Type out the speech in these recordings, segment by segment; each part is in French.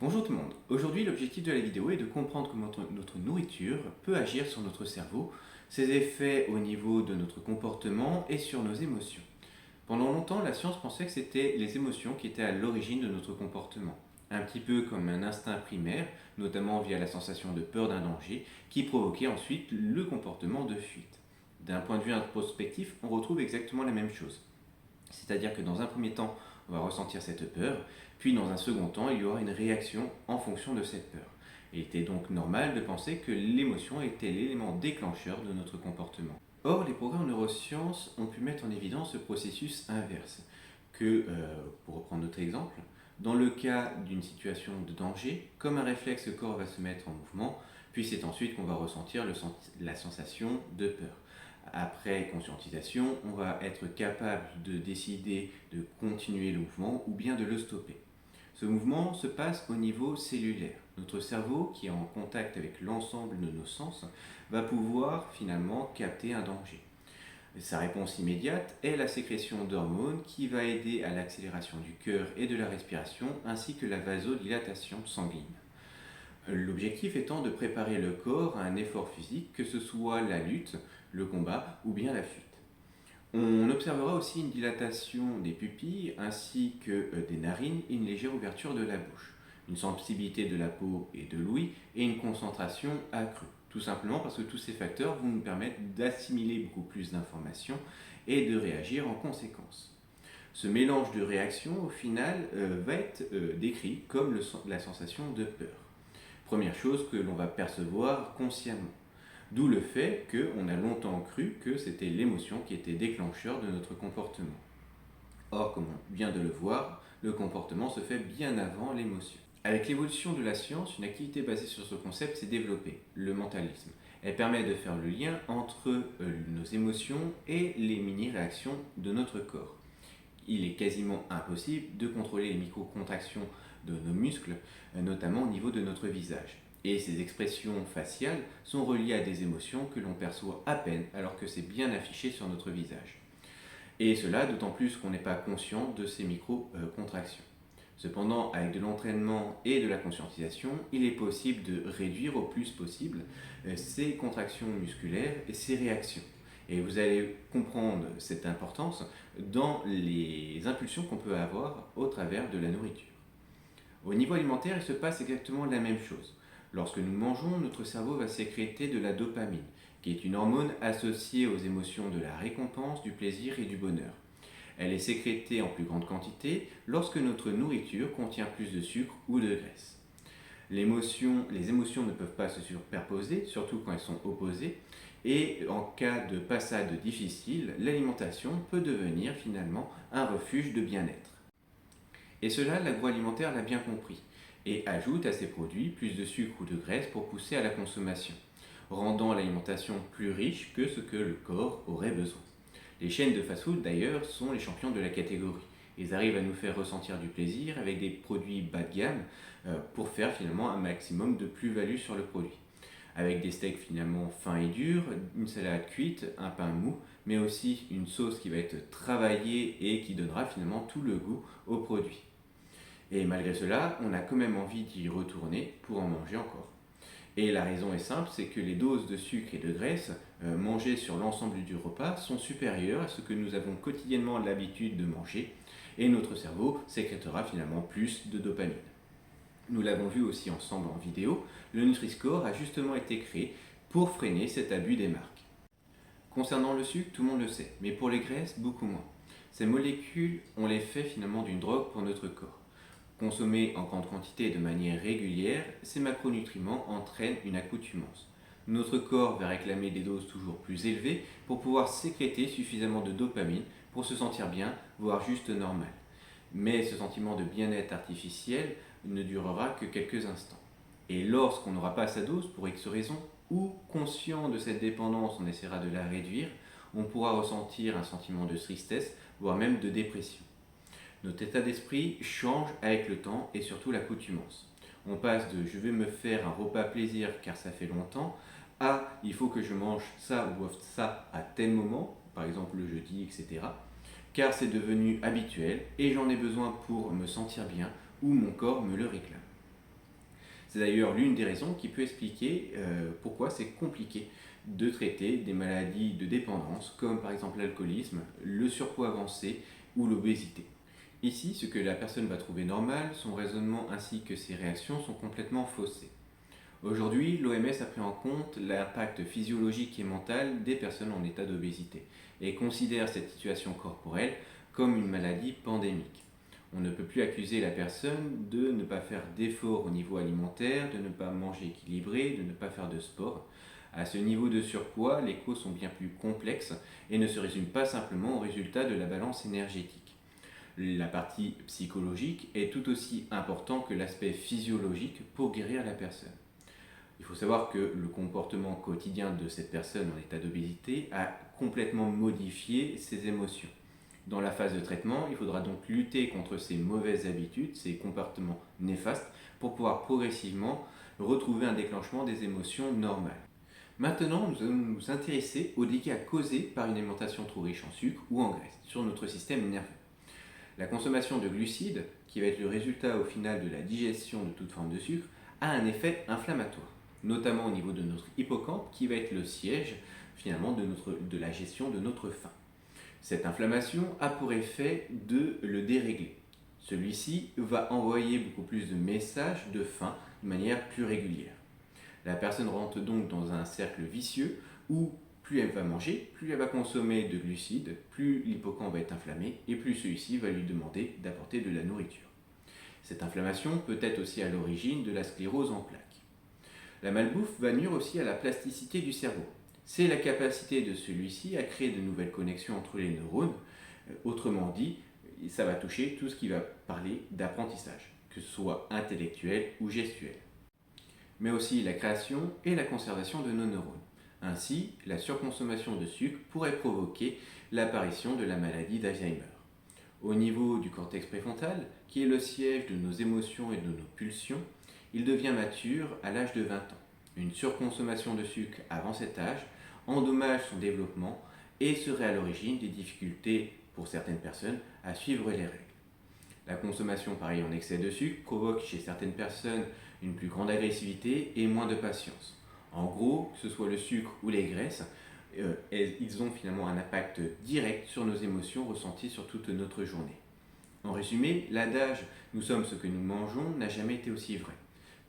Bonjour tout le monde. Aujourd'hui, l'objectif de la vidéo est de comprendre comment notre nourriture peut agir sur notre cerveau, ses effets au niveau de notre comportement et sur nos émotions. Pendant longtemps, la science pensait que c'était les émotions qui étaient à l'origine de notre comportement. Un petit peu comme un instinct primaire, notamment via la sensation de peur d'un danger, qui provoquait ensuite le comportement de fuite. D'un point de vue introspectif, on retrouve exactement la même chose. C'est-à-dire que dans un premier temps, on va ressentir cette peur, puis dans un second temps, il y aura une réaction en fonction de cette peur. Il était donc normal de penser que l'émotion était l'élément déclencheur de notre comportement. Or, les progrès en neurosciences ont pu mettre en évidence ce processus inverse, que, pour reprendre notre exemple, dans le cas d'une situation de danger, comme un réflexe, le corps va se mettre en mouvement, puis c'est ensuite qu'on va ressentir la sensation de peur. Après conscientisation, on va être capable de décider de continuer le mouvement ou bien de le stopper. Ce mouvement se passe au niveau cellulaire. Notre cerveau, qui est en contact avec l'ensemble de nos sens, va pouvoir finalement capter un danger. Sa réponse immédiate est la sécrétion d'hormones qui va aider à l'accélération du cœur et de la respiration ainsi que la vasodilatation sanguine. L'objectif étant de préparer le corps à un effort physique, que ce soit la lutte, le combat ou bien la fuite. On observera aussi une dilatation des pupilles ainsi que des narines et une légère ouverture de la bouche, une sensibilité de la peau et de l'ouïe et une concentration accrue. Tout simplement parce que tous ces facteurs vont nous permettre d'assimiler beaucoup plus d'informations et de réagir en conséquence. Ce mélange de réactions, au final, va être décrit comme la sensation de peur. Première chose que l'on va percevoir consciemment. D'où le fait qu'on a longtemps cru que c'était l'émotion qui était déclencheur de notre comportement. Or, comme on vient de le voir, le comportement se fait bien avant l'émotion. Avec l'évolution de la science, une activité basée sur ce concept s'est développée, le mentalisme. Elle permet de faire le lien entre nos émotions et les mini-réactions de notre corps. Il est quasiment impossible de contrôler les micro-contractions de nos muscles, notamment au niveau de notre visage. Et ces expressions faciales sont reliées à des émotions que l'on perçoit à peine alors que c'est bien affiché sur notre visage. Et cela d'autant plus qu'on n'est pas conscient de ces micro-contractions. Cependant, avec de l'entraînement et de la conscientisation, il est possible de réduire au plus possible ces contractions musculaires et ces réactions. Et vous allez comprendre cette importance dans les impulsions qu'on peut avoir au travers de la nourriture. Au niveau alimentaire, il se passe exactement la même chose. Lorsque nous mangeons, notre cerveau va sécréter de la dopamine, qui est une hormone associée aux émotions de la récompense, du plaisir et du bonheur. Elle est sécrétée en plus grande quantité lorsque notre nourriture contient plus de sucre ou de graisse. Les émotions ne peuvent pas se superposer, surtout quand elles sont opposées, et en cas de passade difficile, l'alimentation peut devenir finalement un refuge de bien-être. Et cela, l'agroalimentaire l'a bien compris, et ajoute à ses produits plus de sucre ou de graisse pour pousser à la consommation, rendant l'alimentation plus riche que ce que le corps aurait besoin. Les chaînes de fast-food d'ailleurs sont les champions de la catégorie. Ils arrivent à nous faire ressentir du plaisir avec des produits bas de gamme pour faire finalement un maximum de plus-value sur le produit. Avec des steaks finalement fins et durs, une salade cuite, un pain mou, mais aussi une sauce qui va être travaillée et qui donnera finalement tout le goût au produit. Et malgré cela, on a quand même envie d'y retourner pour en manger encore. Et la raison est simple, c'est que les doses de sucre et de graisse mangées sur l'ensemble du repas sont supérieures à ce que nous avons quotidiennement l'habitude de manger, et notre cerveau sécrétera finalement plus de dopamine. Nous l'avons vu aussi ensemble en vidéo, le Nutri-Score a justement été créé pour freiner cet abus des marques. Concernant le sucre, tout le monde le sait, mais pour les graisses, beaucoup moins. Ces molécules ont l'effet finalement d'une drogue pour notre corps. Consommés en grande quantité et de manière régulière, ces macronutriments entraînent une accoutumance. Notre corps va réclamer des doses toujours plus élevées pour pouvoir sécréter suffisamment de dopamine pour se sentir bien, voire juste normal. Mais ce sentiment de bien-être artificiel ne durera que quelques instants. Et lorsqu'on n'aura pas sa dose, pour X raison, ou conscient de cette dépendance, on essaiera de la réduire, on pourra ressentir un sentiment de tristesse, voire même de dépression. Notre état d'esprit change avec le temps et surtout l'accoutumance. On passe de je vais me faire un repas plaisir car ça fait longtemps à il faut que je mange ça ou ça à tel moment, par exemple le jeudi, etc. Car c'est devenu habituel et j'en ai besoin pour me sentir bien ou mon corps me le réclame. C'est d'ailleurs l'une des raisons qui peut expliquer pourquoi c'est compliqué de traiter des maladies de dépendance, comme par exemple l'alcoolisme, le surpoids avancé ou l'obésité. Ici, ce que la personne va trouver normal, son raisonnement ainsi que ses réactions sont complètement faussés. Aujourd'hui, l'OMS a pris en compte l'impact physiologique et mental des personnes en état d'obésité et considère cette situation corporelle comme une maladie pandémique. On ne peut plus accuser la personne de ne pas faire d'efforts au niveau alimentaire, de ne pas manger équilibré, de ne pas faire de sport. À ce niveau de surpoids, les causes sont bien plus complexes et ne se résument pas simplement au résultat de la balance énergétique. La partie psychologique est tout aussi importante que l'aspect physiologique pour guérir la personne. Il faut savoir que le comportement quotidien de cette personne en état d'obésité a complètement modifié ses émotions. Dans la phase de traitement, il faudra donc lutter contre ces mauvaises habitudes, ces comportements néfastes, pour pouvoir progressivement retrouver un déclenchement des émotions normales. Maintenant, nous allons nous intéresser aux dégâts causés par une alimentation trop riche en sucre ou en graisse sur notre système nerveux. La consommation de glucides, qui va être le résultat au final de la digestion de toute forme de sucre, a un effet inflammatoire, notamment au niveau de notre hippocampe, qui va être le siège finalement de la gestion de notre faim. Cette inflammation a pour effet de le dérégler. Celui-ci va envoyer beaucoup plus de messages de faim de manière plus régulière. La personne rentre donc dans un cercle vicieux où plus elle va manger, plus elle va consommer de glucides, plus l'hippocampe va être inflammé et plus celui-ci va lui demander d'apporter de la nourriture. Cette inflammation peut être aussi à l'origine de la sclérose en plaques. La malbouffe va nuire aussi à la plasticité du cerveau. C'est la capacité de celui-ci à créer de nouvelles connexions entre les neurones. Autrement dit, ça va toucher tout ce qui va parler d'apprentissage, que ce soit intellectuel ou gestuel. Mais aussi la création et la conservation de nos neurones. Ainsi, la surconsommation de sucre pourrait provoquer l'apparition de la maladie d'Alzheimer. Au niveau du cortex préfrontal, qui est le siège de nos émotions et de nos pulsions, il devient mature à l'âge de 20 ans. Une surconsommation de sucre avant cet âge endommage son développement et serait à l'origine des difficultés pour certaines personnes à suivre les règles. La consommation pareil en excès de sucre provoque chez certaines personnes une plus grande agressivité et moins de patience. En gros, que ce soit le sucre ou les graisses, ils ont finalement un impact direct sur nos émotions ressenties sur toute notre journée. En résumé, l'adage « nous sommes ce que nous mangeons » n'a jamais été aussi vrai.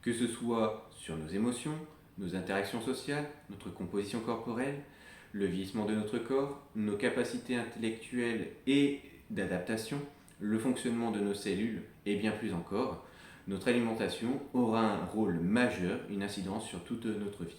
Que ce soit sur nos émotions, nos interactions sociales, notre composition corporelle, le vieillissement de notre corps, nos capacités intellectuelles et d'adaptation, le fonctionnement de nos cellules et bien plus encore, notre alimentation aura un rôle majeur, une incidence sur toute notre vie.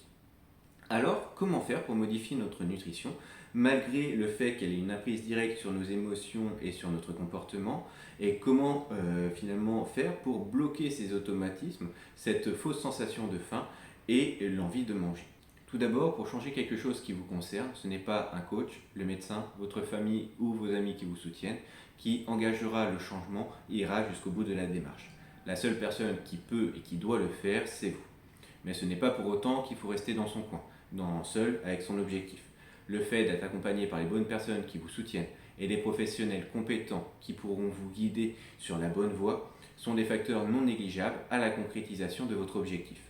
Alors, comment faire pour modifier notre nutrition, malgré le fait qu'elle ait une emprise directe sur nos émotions et sur notre comportement, et comment finalement faire pour bloquer ces automatismes, cette fausse sensation de faim et l'envie de manger. Tout d'abord, pour changer quelque chose qui vous concerne, ce n'est pas un coach, le médecin, votre famille ou vos amis qui vous soutiennent, qui engagera le changement et ira jusqu'au bout de la démarche. La seule personne qui peut et qui doit le faire, c'est vous. Mais ce n'est pas pour autant qu'il faut rester dans son coin, seul avec son objectif. Le fait d'être accompagné par les bonnes personnes qui vous soutiennent et des professionnels compétents qui pourront vous guider sur la bonne voie sont des facteurs non négligeables à la concrétisation de votre objectif.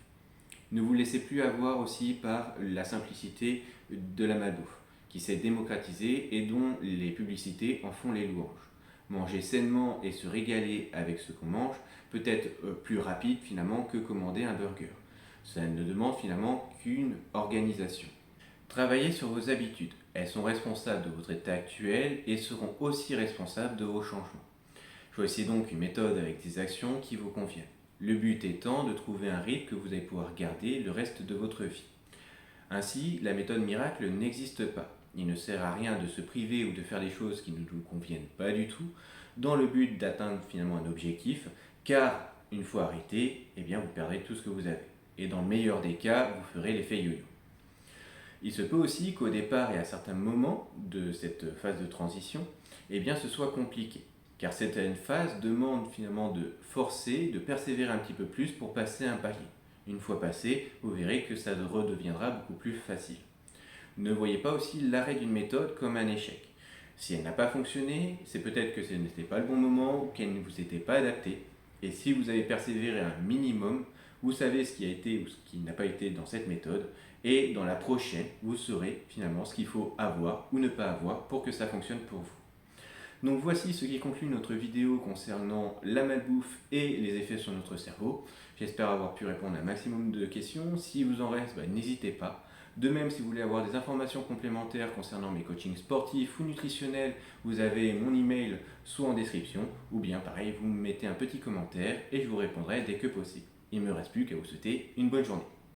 Ne vous laissez plus avoir aussi par la simplicité de la malbouffe, qui s'est démocratisée et dont les publicités en font les louanges. Manger sainement et se régaler avec ce qu'on mange peut être plus rapide finalement que commander un burger. Ça ne demande finalement qu'une organisation. Travaillez sur vos habitudes. Elles sont responsables de votre état actuel et seront aussi responsables de vos changements. Choisissez donc une méthode avec des actions qui vous conviennent. Le but étant de trouver un rythme que vous allez pouvoir garder le reste de votre vie. Ainsi, la méthode miracle n'existe pas. Il ne sert à rien de se priver ou de faire des choses qui ne nous conviennent pas du tout dans le but d'atteindre finalement un objectif, car une fois arrêté, vous perdrez tout ce que vous avez. Et dans le meilleur des cas, vous ferez l'effet yo-yo. Il se peut aussi qu'au départ et à certains moments de cette phase de transition, ce soit compliqué. Car certaines phases demandent finalement de forcer, de persévérer un petit peu plus pour passer un palier. Une fois passé, vous verrez que ça redeviendra beaucoup plus facile. Ne voyez pas aussi l'arrêt d'une méthode comme un échec. Si elle n'a pas fonctionné, c'est peut-être que ce n'était pas le bon moment ou qu'elle ne vous était pas adaptée. Et si vous avez persévéré un minimum, Vous savez ce qui a été ou ce qui n'a pas été dans cette méthode. Et dans la prochaine, vous saurez finalement ce qu'il faut avoir ou ne pas avoir pour que ça fonctionne pour vous. Donc voici ce qui conclut notre vidéo concernant la malbouffe et les effets sur notre cerveau. J'espère avoir pu répondre à un maximum de questions. Si vous en reste, n'hésitez pas. De même, si vous voulez avoir des informations complémentaires concernant mes coachings sportifs ou nutritionnels, vous avez mon email soit en description, ou bien pareil, vous me mettez un petit commentaire et je vous répondrai dès que possible. Il ne me reste plus qu'à vous souhaiter une bonne journée.